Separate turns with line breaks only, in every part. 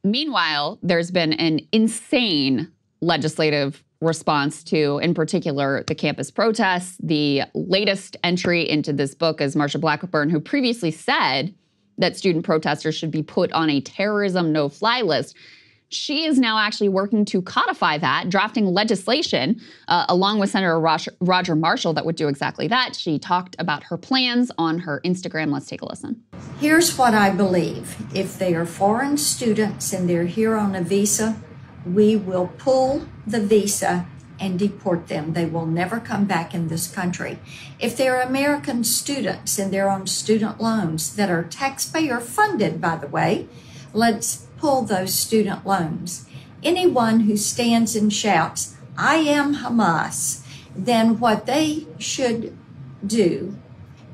Meanwhile, there's been an insane legislative response to, in particular, the campus protests. The latest entry into this book is Marsha Blackburn, who previously said that student protesters should be put on a terrorism no-fly list. She is now actually working to codify that, drafting legislation along with Senator Roger Marshall that would do exactly that. She talked about her plans on her Instagram. Let's take a listen.
Here's what I believe. If they are foreign students and they're here on a visa, we will pull the visa and deport them. They will never come back in this country. If they're American students and they're on student loans that are taxpayer funded, by the way, let's pull those student loans. Anyone who stands and shouts, "I am Hamas," then what they should do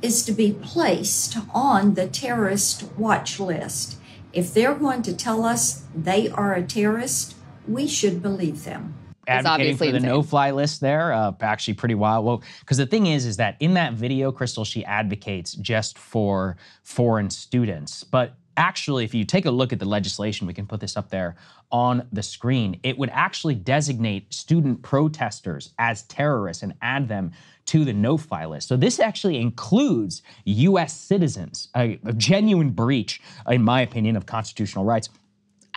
is to be placed on the terrorist watch list. If they're going to tell us they are a terrorist, we should believe them.
Advocating for the no-fly list there, actually pretty wild. Well, because the thing is that in that video, Krystal, she advocates just for foreign students. But actually, if you take a look at the legislation, we can put this up there on the screen, it would actually designate student protesters as terrorists and add them to the no-fly list. So this actually includes U.S. citizens, a genuine breach, in my opinion, of constitutional rights.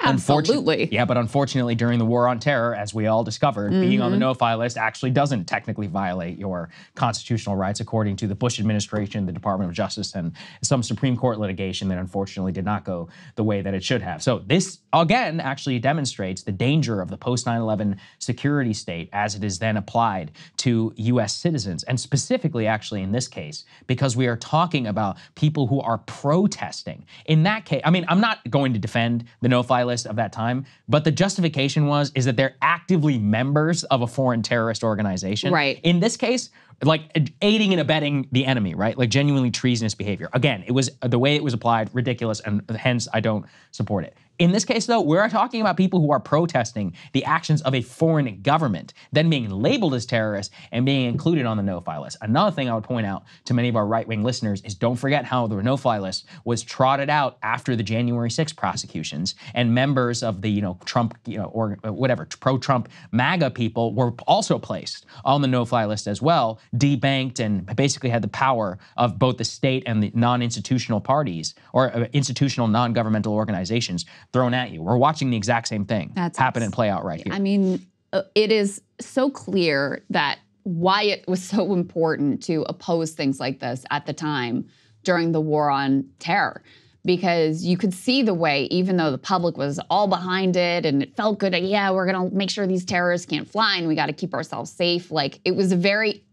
Absolutely.
Yeah, but unfortunately, during the war on terror, as we all discovered, being on the no-fly list actually doesn't technically violate your constitutional rights, according to the Bush administration, the Department of Justice, and some Supreme Court litigation that unfortunately did not go the way that it should have. So this, again, actually demonstrates the danger of the post-9/11 security state as it is then applied to U.S. citizens, and specifically, actually, in this case, because we are talking about people who are protesting. In that case, I mean, I'm not going to defend the no-fly list of that time, but the justification is that they're actively members of a foreign terrorist organization.
Right.
In this case, like aiding and abetting the enemy, right? Like genuinely treasonous behavior. Again, it was the way it was applied, ridiculous, and hence I don't support it. In this case, though, we're talking about people who are protesting the actions of a foreign government, then being labeled as terrorists and being included on the no-fly list. Another thing I would point out to many of our right-wing listeners is don't forget how the no-fly list was trotted out after the January 6th prosecutions, and members of the, Trump, or whatever, pro-Trump MAGA people were also placed on the no-fly list as well, debanked, and basically had the power of both the state and the non-institutional parties or institutional non-governmental organizations thrown at you. We're watching the exact same thing happen and play out right here.
I mean, it is so clear that why it was so important to oppose things like this at the time during the war on terror, because you could see the way, even though the public was all behind it and it felt good, yeah, we're going to make sure these terrorists can't fly and we got to keep ourselves safe. Like it was very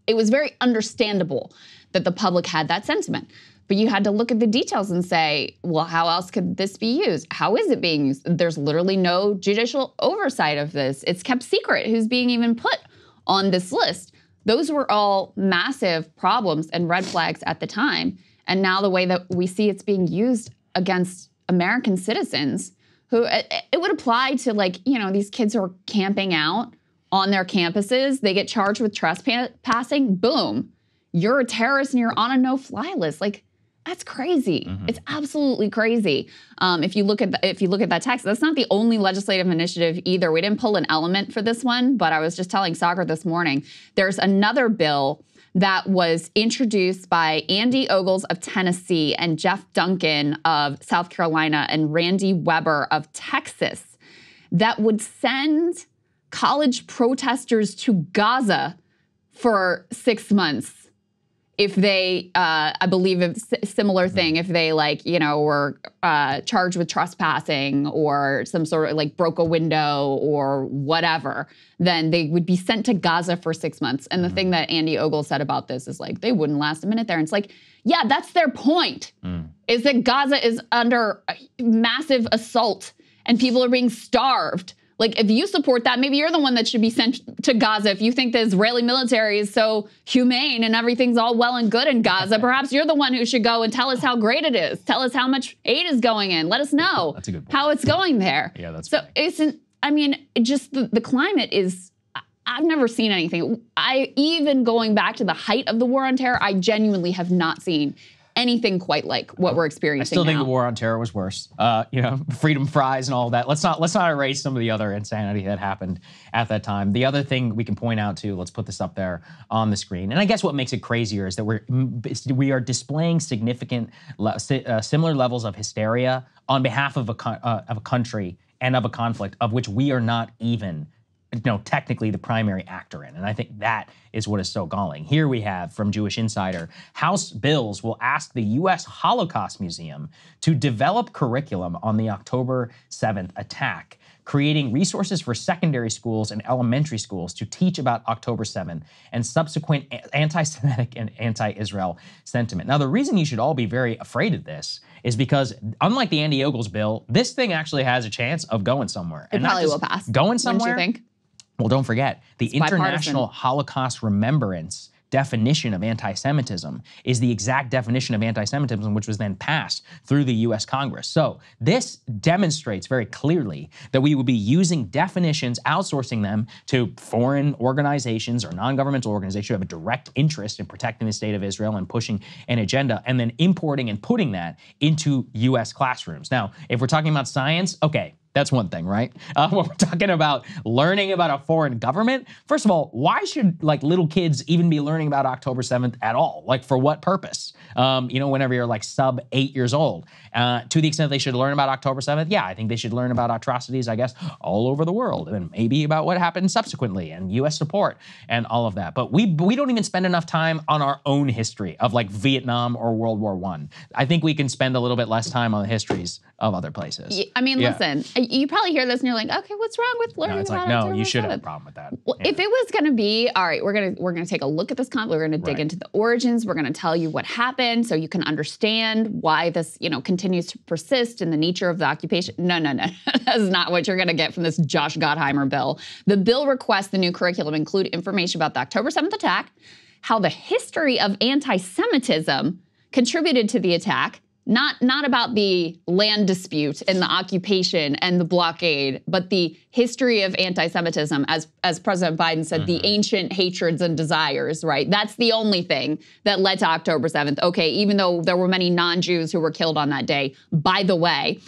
understandable that the public had that sentiment. But you had to look at the details and say, well, how else could this be used? How is it being used? There's literally no judicial oversight of this. It's kept secret who's being even put on this list. Those were all massive problems and red flags at the time. And now the way that we see it's being used against American citizens, who it would apply to, like, these kids who are camping out on their campuses. They get charged with trespassing. Boom. You're a terrorist and you're on a no-fly list. Like, that's crazy. It's absolutely crazy. If you look at that text, that's not the only legislative initiative either. We didn't pull an element for this one, but I was just telling Saagar this morning, there's another bill that was introduced by Andy Ogles of Tennessee and Jeff Duncan of South Carolina and Randy Weber of Texas that would send college protesters to Gaza for 6 months. If they, I believe a similar thing, if they were charged with trespassing or some sort of broke a window or whatever, then they would be sent to Gaza for 6 months. And the thing that Andy Ogle said about this is they wouldn't last a minute there. And it's yeah, that's their point, is that Gaza is under massive assault and people are being starved. If you support that, maybe you're the one that should be sent to Gaza. If you think the Israeli military is so humane and everything's all well and good in Gaza, perhaps you're the one who should go and tell us how great it is. Tell us how much aid is going in. Let us know how it's going there.
Yeah, that's
so. Just the climate is, I've never seen anything. Even going back to the height of the war on terror, I genuinely have not seen anything quite like what we're
I
experiencing
still think
now.
the war on terror was worse. Freedom fries and all that. Let's not erase some of the other insanity that happened at that time. The other thing we can point out too, let's put this up there on the screen. And I guess what makes it crazier is that we are displaying significant similar levels of hysteria on behalf of a country and of a conflict of which we are not even technically the primary actor in. And I think that is what is so galling. Here we have from Jewish Insider, House bills will ask the U.S. Holocaust Museum to develop curriculum on the October 7th attack, creating resources for secondary schools and elementary schools to teach about October 7th and subsequent anti-Semitic and anti-Israel sentiment. Now, the reason you should all be very afraid of this is because, unlike the Andy Ogles bill, this thing actually has a chance of going somewhere.
It probably will pass.
Going somewhere.
Wouldn't you think?
Well, don't forget, the
It's bipartisan.
International Holocaust Remembrance definition of anti-Semitism is the exact definition of anti-Semitism which was then passed through the U.S. Congress. So this demonstrates very clearly that we would be using definitions, outsourcing them to foreign organizations or non-governmental organizations who have a direct interest in protecting the state of Israel and pushing an agenda, and then importing and putting that into U.S. classrooms. Now, if we're talking about science, okay, that's one thing, right? When we're talking about learning about a foreign government, first of all, why should little kids even be learning about October 7th at all? For what purpose? Whenever you're sub 8 years old. To the extent they should learn about October 7th, yeah, I think they should learn about atrocities, I guess, all over the world, and maybe about what happened subsequently and U.S. support and all of that. But we don't even spend enough time on our own history of Vietnam or World War I. I think we can spend a little bit less time on the histories of other places.
I mean, listen, you probably hear this and you're like, okay, what's wrong with learning about
no, you should have a problem with that.
Well, if it was going to be, all right, we're gonna take a look at this conflict. We're going to dig into the origins. We're going to tell you what happened so you can understand why this, continues to persist and the nature of the occupation. No. That's not what you're going to get from this Josh Gottheimer bill. The bill requests the new curriculum include information about the October 7th attack, how the history of anti-Semitism contributed to the attack, not about the land dispute and the occupation and the blockade, but the history of anti-Semitism, as President Biden said, the ancient hatreds and desires, right? That's the only thing that led to October 7th. Okay, even though there were many non-Jews who were killed on that day, by the way.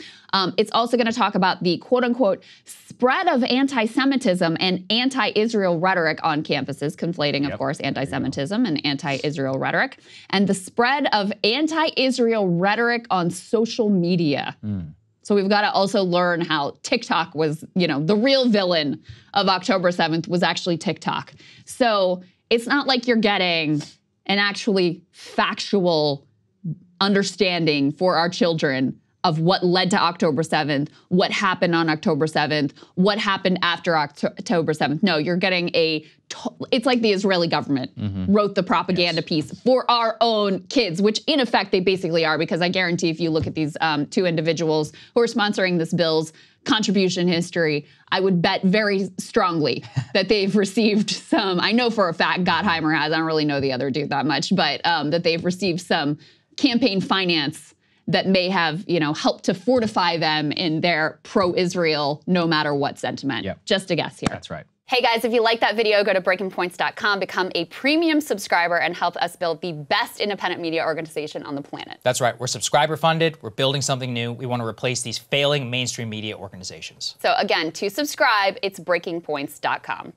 It's also going to talk about the quote-unquote spread of anti-Semitism and anti-Israel rhetoric on campuses, conflating, of course, anti-Semitism and anti-Israel rhetoric, and the spread of anti-Israel rhetoric on social media. So we've got to also learn how TikTok was, the real villain of October 7th was actually TikTok. So it's not like you're getting an actually factual understanding for our children of what led to October 7th, what happened on October 7th, what happened after October 7th. No, you're getting it's like the Israeli government wrote the propaganda piece for our own kids, which in effect they basically are, because I guarantee if you look at these two individuals who are sponsoring this bill's contribution history, I would bet very strongly that they've received some, I know for a fact Gottheimer has, I don't really know the other dude that much, but that they've received some campaign finance that may have, helped to fortify them in their pro-Israel, no matter what sentiment. Just a guess here.
That's right.
Hey guys, if you like that video, go to breakingpoints.com, become a premium subscriber, and help us build the best independent media organization on the planet.
That's right. We're subscriber funded. We're building something new. We want to replace these failing mainstream media organizations.
So again, to subscribe, it's breakingpoints.com.